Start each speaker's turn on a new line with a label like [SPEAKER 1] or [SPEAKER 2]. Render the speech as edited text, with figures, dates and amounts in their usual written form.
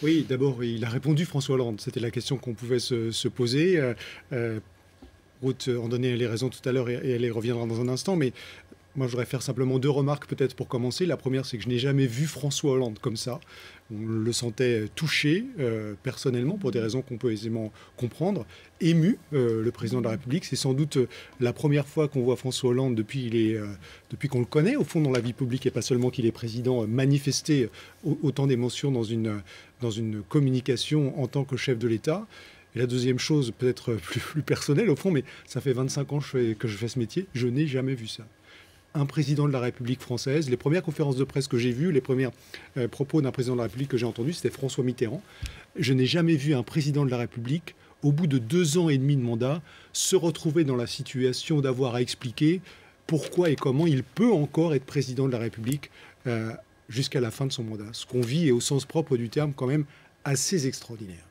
[SPEAKER 1] Oui, d'abord, il a répondu François Hollande. C'était la question qu'on pouvait se poser. Ruth en donnait les raisons tout à l'heure et elle y reviendra dans un instant. Mais moi, je voudrais faire simplement deux remarques peut-être pour commencer. La première, c'est que je n'ai jamais vu François Hollande comme ça. On le sentait touché personnellement pour des raisons qu'on peut aisément comprendre, ému, le président de la République. C'est sans doute la première fois qu'on voit François Hollande depuis qu'on le connaît, au fond, dans la vie publique, et pas seulement qu'il est président, manifester autant d'émotions dans une communication en tant que chef de l'État. Et la deuxième chose, peut-être plus personnelle au fond, mais ça fait 25 ans que je fais ce métier, je n'ai jamais vu ça. Un président de la République française. Les premières conférences de presse que j'ai vues, les premiers propos d'un président de la République que j'ai entendus, c'était François Mitterrand. Je n'ai jamais vu un président de la République, au bout de 2 ans et demi de mandat, se retrouver dans la situation d'avoir à expliquer pourquoi et comment il peut encore être président de la République jusqu'à la fin de son mandat. Ce qu'on vit est, au sens propre du terme, quand même assez extraordinaire.